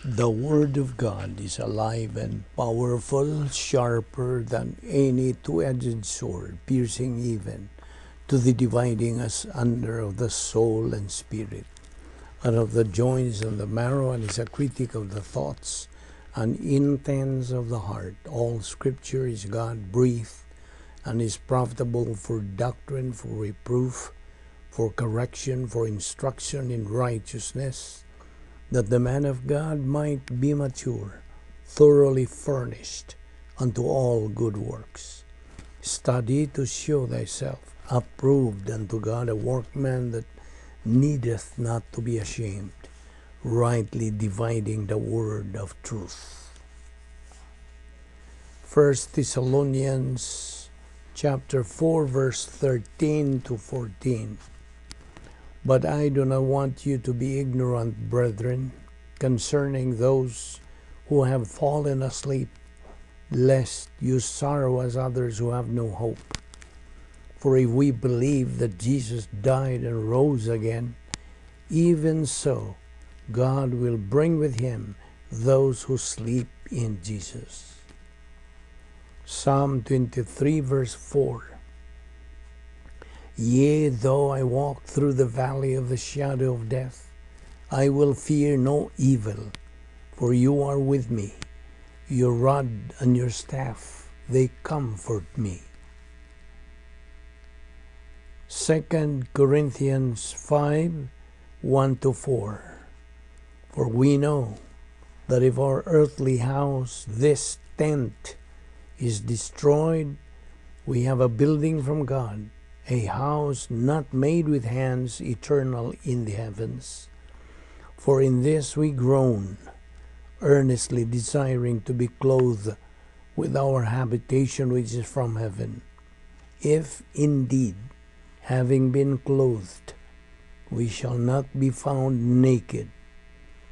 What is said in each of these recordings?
The Word of God is alive and powerful, sharper than any two-edged sword, piercing even to the dividing asunder of the soul and spirit, and of the joints and the marrow, and is a critic of the thoughts and intents of the heart. All Scripture is God-breathed and is profitable for doctrine, for reproof, for correction, for instruction in righteousness, that the man of God might be mature, thoroughly furnished unto all good works. Study to show thyself approved unto God, a workman that needeth not to be ashamed, rightly dividing the word of truth. 1 Thessalonians chapter 4, verse 13 to 14. But I do not want you to be ignorant, brethren, concerning those who have fallen asleep, lest you sorrow as others who have no hope. For if we believe that Jesus died and rose again, even so God will bring with him those who sleep in Jesus. Psalm 23, verse 4. Yea, though I walk through the valley of the shadow of death, I will fear no evil, for you are with me. Your rod and your staff, they comfort me. 2 Corinthians 5, 1 to 4. For we know that if our earthly house, this tent, is destroyed, we have a building from God, a house not made with hands, eternal in the heavens. For in this we groan, earnestly desiring to be clothed with our habitation which is from heaven. If indeed, having been clothed, we shall not be found naked.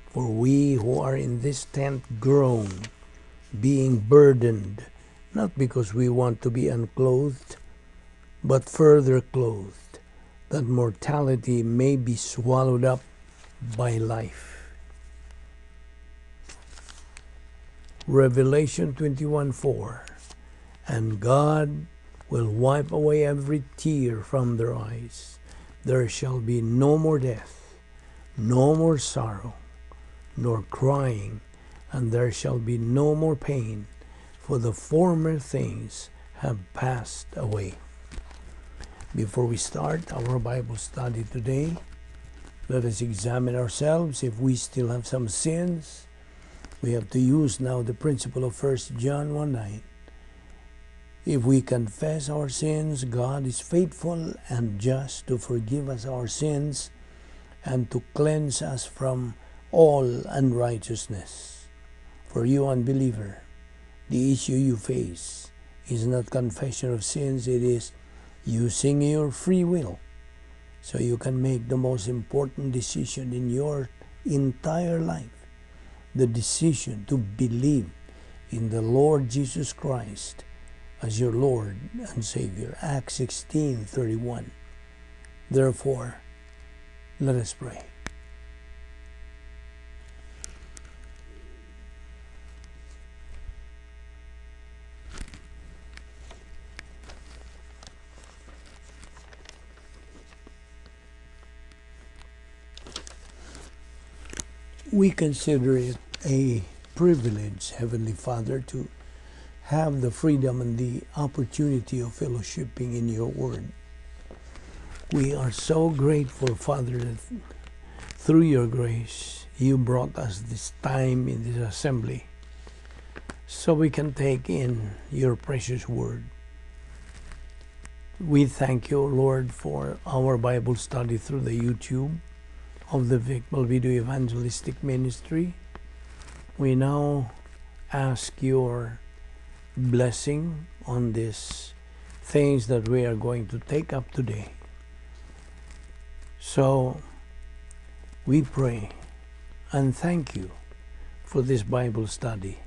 For we who are in this tent groan, being burdened, not because we want to be unclothed, but further clothed, that mortality may be swallowed up by life. Revelation 21:4. And God will wipe away every tear from their eyes. There shall be no more death, no more sorrow, nor crying, and there shall be no more pain, for the former things have passed away. Before we start our Bible study today, let us examine ourselves if we still have some sins. We have to use now the principle of 1 John 1:9. If we confess our sins, God is faithful and just to forgive us our sins and to cleanse us from all unrighteousness. For you unbeliever, the issue you face is not confession of sins, it is using your free will so you can make the most important decision in your entire life, the decision to believe in the Lord Jesus Christ as your Lord and Savior. Acts 16:31. Therefore, let us pray. We consider it a privilege, Heavenly Father, to have the freedom and the opportunity of fellowshipping in your word. We are so grateful, Father, that through your grace, you brought us this time in this assembly so we can take in your precious word. We thank you, Lord, for our Bible study through the YouTube of the Balbido Evangelistic Ministry. We now ask your blessing on these things that we are going to take up today. So we pray and thank you for this Bible study.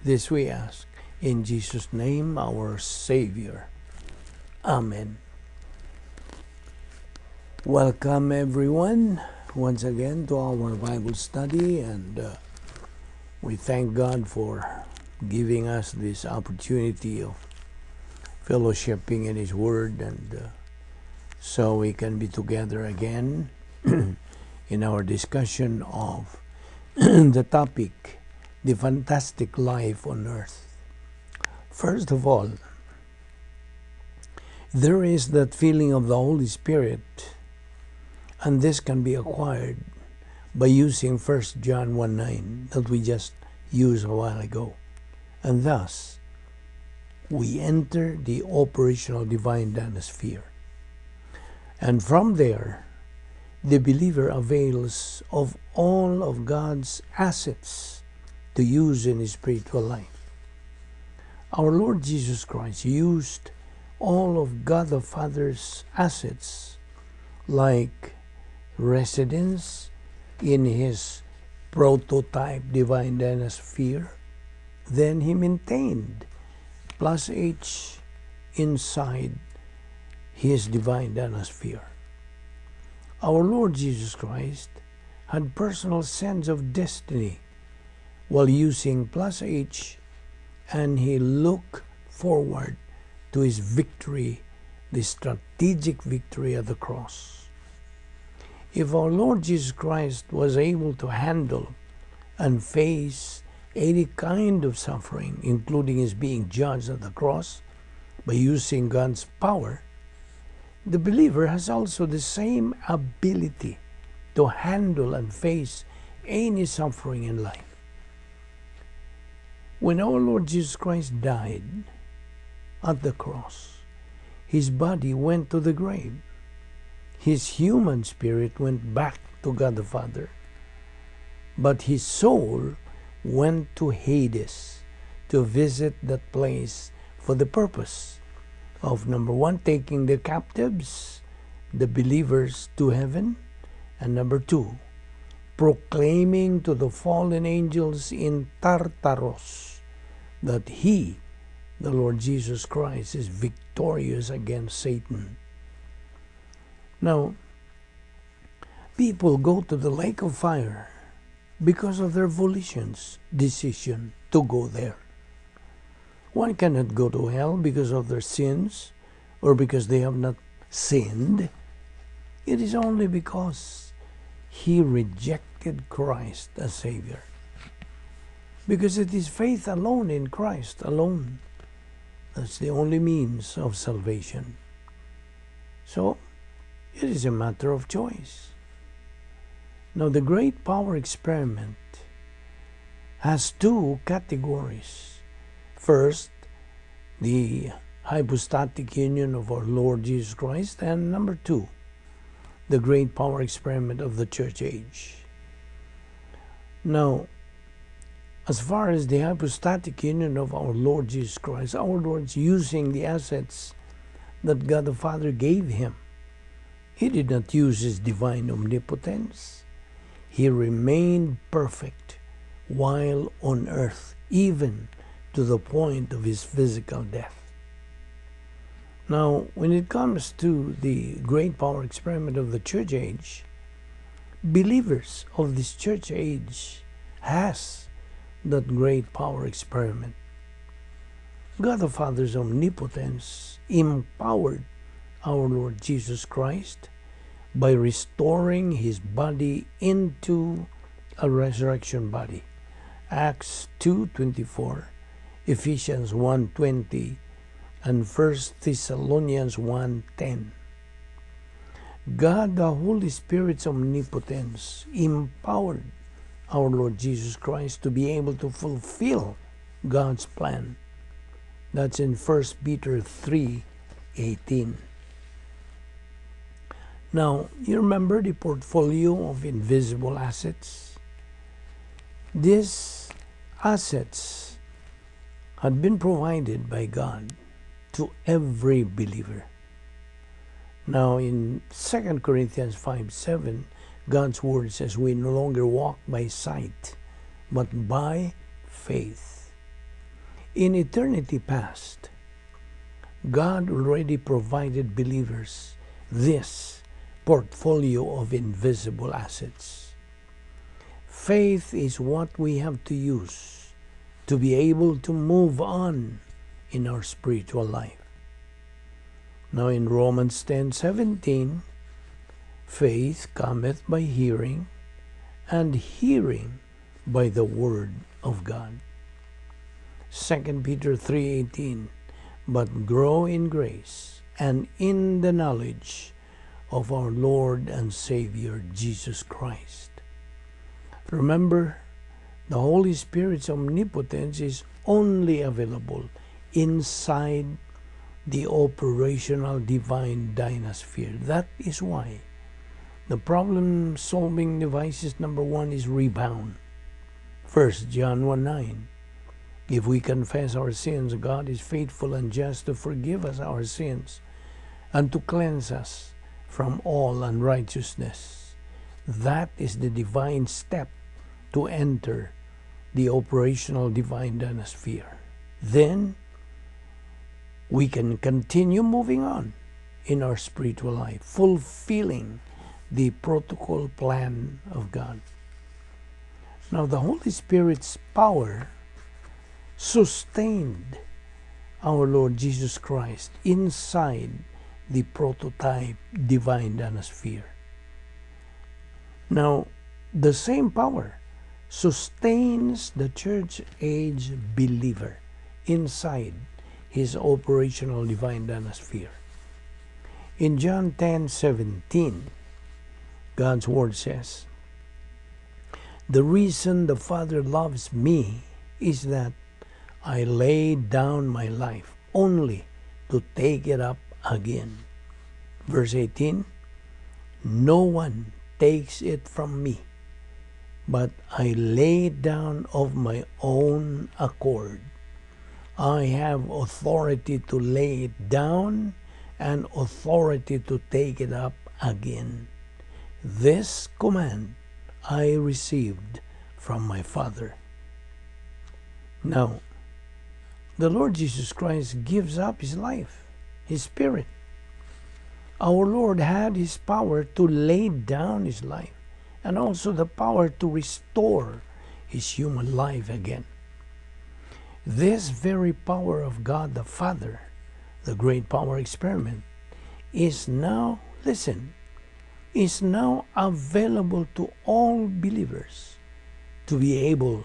This we ask in Jesus' name, our Savior. Amen. Welcome everyone once again to our Bible study, and We thank God for giving us this opportunity of fellowshipping in His Word, and so we can be together again in our discussion of the topic, the fantastic life on earth. First of all, there is that feeling of the Holy Spirit, and this can be acquired by using 1 John 1:9 that we just used a while ago. And thus, we enter the operational divine danosphere. And from there, the believer avails of all of God's assets to use in his spiritual life. Our Lord Jesus Christ used all of God the Father's assets, like residence in His prototype divine danosphere. Then He maintained plus H inside His divine danosphere. Our Lord Jesus Christ had personal sense of destiny while using plus H, and He looked forward to His victory, the strategic victory at the cross. If our Lord Jesus Christ was able to handle and face any kind of suffering, including His being judged at the cross, by using God's power, the believer has also the same ability to handle and face any suffering in life. When our Lord Jesus Christ died at the cross, His body went to the grave. His human spirit went back to God the Father. But His soul went to Hades to visit that place for the purpose of, number one, taking the captives, the believers, to heaven, and number two, proclaiming to the fallen angels in Tartaros that He, the Lord Jesus Christ, is victorious against Satan. Now, people go to the lake of fire because of their volition's decision to go there. One cannot go to hell because of their sins or because they have not sinned. It is only because he rejected Christ as Savior. Because it is faith alone in Christ alone. That's the only means of salvation. So, it is a matter of choice. Now, the great power experiment has two categories. First, the hypostatic union of our Lord Jesus Christ, and number two, the great power experiment of the church age. Now, as far as the hypostatic union of our Lord Jesus Christ, our Lord's using the assets that God the Father gave Him. He did not use His divine omnipotence. He remained perfect while on earth, even to the point of His physical death. Now, when it comes to the great power experiment of the church age, believers of this church age has that great power experiment. God the Father's omnipotence empowered our Lord Jesus Christ by restoring His body into a resurrection body. Acts 2:24, Ephesians 1:20, and 1 Thessalonians 1:10. God the Holy Spirit's omnipotence empowered our Lord Jesus Christ to be able to fulfill God's plan. That's in 1 Peter 3:18. Now, you remember the portfolio of invisible assets? These assets had been provided by God to every believer. Now, in 2 Corinthians 5:7, God's word says we no longer walk by sight, but by faith. In eternity past, God already provided believers this portfolio of invisible assets. faith is what we have to use to be able to move on in our spiritual life. Now in Romans 10:17, faith cometh by hearing, and hearing by the word of God. 2 Peter 3:18, but grow in grace and in the knowledge of our Lord and Savior Jesus Christ. Remember, the Holy Spirit's omnipotence is only available inside the operational divine dynasphere. That is why the problem-solving devices number 1 is rebound. 1 John 1:9. If we confess our sins, God is faithful and just to forgive us our sins and to cleanse us from all unrighteousness. That is the divine step to enter the operational divine dynasphere. Then we can continue moving on in our spiritual life, fulfilling the protocol plan of God. Now, the Holy Spirit's power sustained our Lord Jesus Christ inside the prototype divine dynasphere. Now, the same power sustains the church age believer inside his operational divine dynasphere. In John 10:17, God's word says, the reason the Father loves me is that I lay down my life only to take it up again. Verse 18, no one takes it from me, but I lay it down of my own accord. I have authority to lay it down and authority to take it up again. This command I received from my Father. Now, the Lord Jesus Christ gives up his life, his spirit. Our Lord had his power to lay down his life and also the power to restore his human life again. This very power of God the Father, the great power experiment, is now, listen, is now available to all believers to be able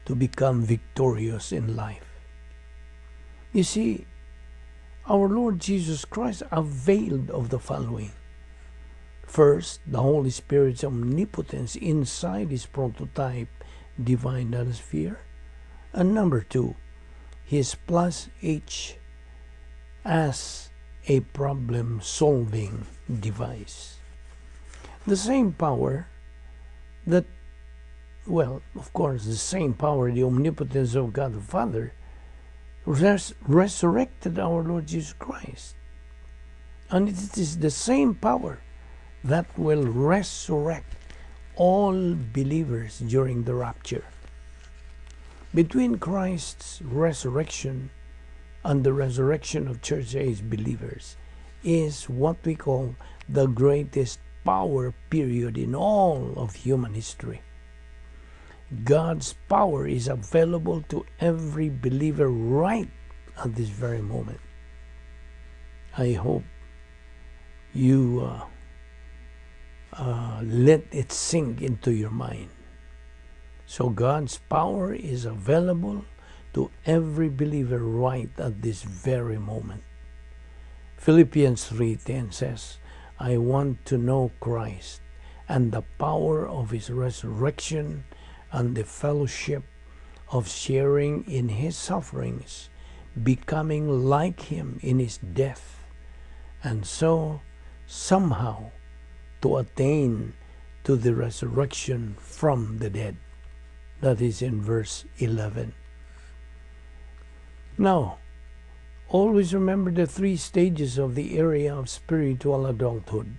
to become victorious in life. You see, our Lord Jesus Christ availed of the following. First, the Holy Spirit's omnipotence inside his prototype divine dynasphere. And number 2, his plus H as a problem-solving device. The same power that, well, of course, the same power, the omnipotence of God the Father, resurrected our Lord Jesus Christ. And it is the same power that will resurrect all believers during the rapture. Between Christ's resurrection and the resurrection of church age believers is what we call the greatest power period in all of human history. God's power is available to every believer right at this very moment. I hope you let it sink into your mind. So God's power is available to every believer right at this very moment. Philippians 3:10 says, I want to know Christ and the power of his resurrection and the fellowship of sharing in his sufferings, becoming like him in his death, and so somehow to attain to the resurrection from the dead. That is in verse 11. Now, always remember the 3 stages of the area of spiritual adulthood: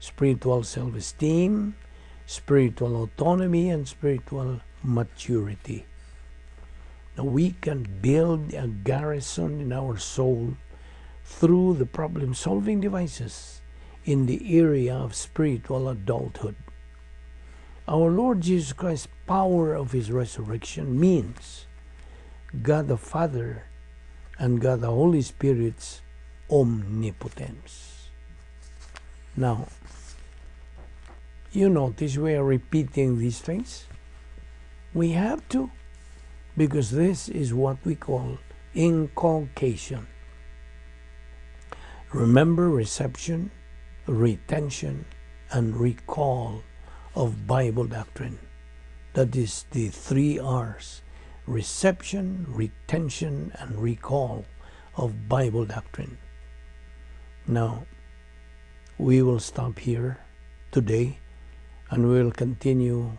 spiritual self-esteem, spiritual autonomy, and spiritual maturity. Now, we can build a garrison in our soul through the problem-solving devices in the area of spiritual adulthood. Our Lord Jesus Christ's power of His resurrection means God the Father and God the Holy Spirit's omnipotence. Now, you notice we are repeating these things? We have to, because this is what we call inculcation. Remember, reception, retention, and recall of Bible doctrine. That is the 3 R's. Reception, retention, and recall of Bible doctrine. Now, we will stop here today, and we will continue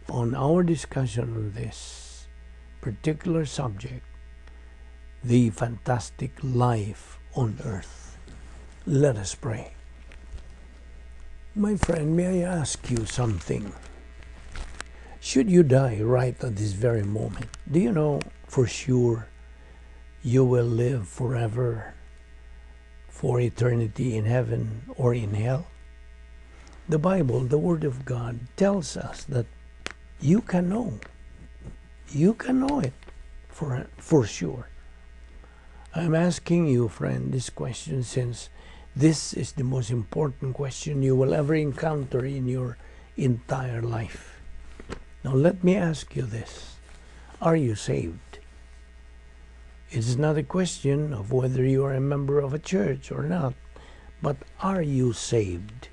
on our discussion on this particular subject, the fantastic life on earth. Let us pray. My friend, may I ask you something? Should you die right at this very moment, do you know for sure you will live forever, for eternity in heaven or in hell? The Bible, the Word of God, tells us that you can know. You can know it for sure. I'm asking you, friend, this question since this is the most important question you will ever encounter in your entire life. Now let me ask you this. Are you saved? It's not a question of whether you are a member of a church or not, but are you saved?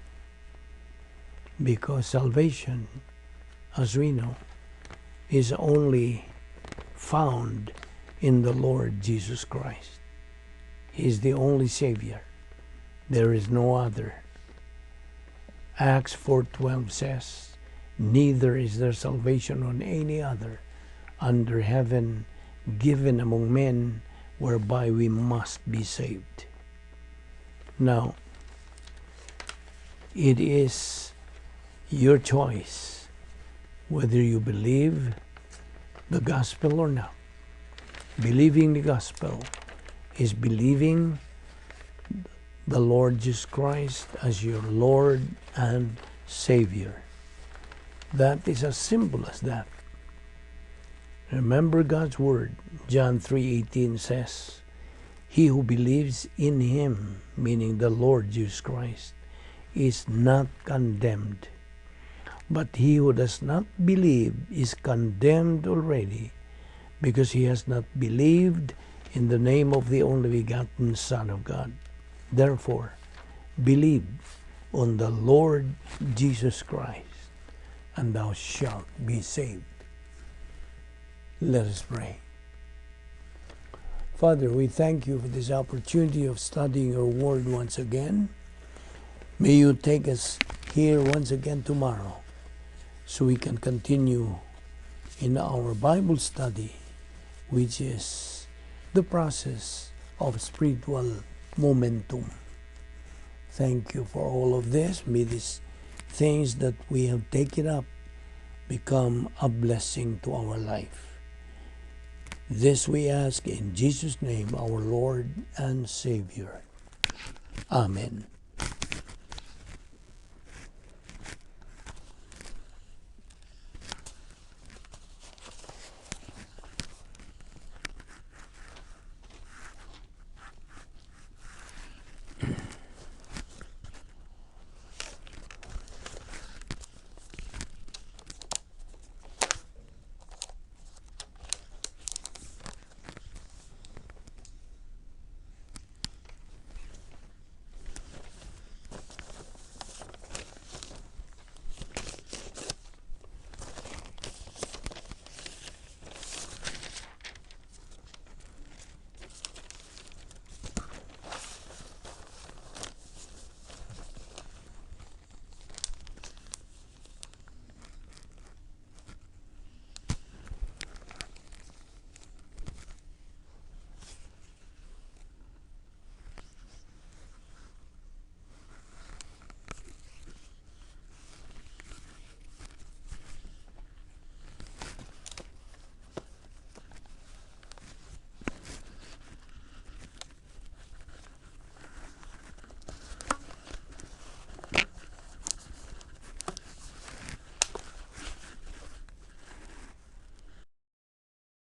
Because salvation, as we know, is only found in the Lord Jesus Christ. He is the only Savior. There is no other. Acts 4:12 says, neither is there salvation on any other under heaven given among men whereby we must be saved. Now, it is your choice whether you believe the gospel or not. Believing the gospel is believing the Lord Jesus Christ as your Lord and Savior. That is as simple as that. Remember God's word. John 3:18 says, he who believes in Him, meaning the Lord Jesus Christ, is not condemned. But he who does not believe is condemned already, because he has not believed in the name of the only begotten Son of God. Therefore, believe on the Lord Jesus Christ, and thou shalt be saved. Let us pray. Father, we thank you for this opportunity of studying your word once again. May you take us here once again tomorrow, so we can continue in our Bible study, which is the process of spiritual momentum. Thank you for all of this. May these things that we have taken up become a blessing to our life. This we ask in Jesus' name, our Lord and Savior. Amen.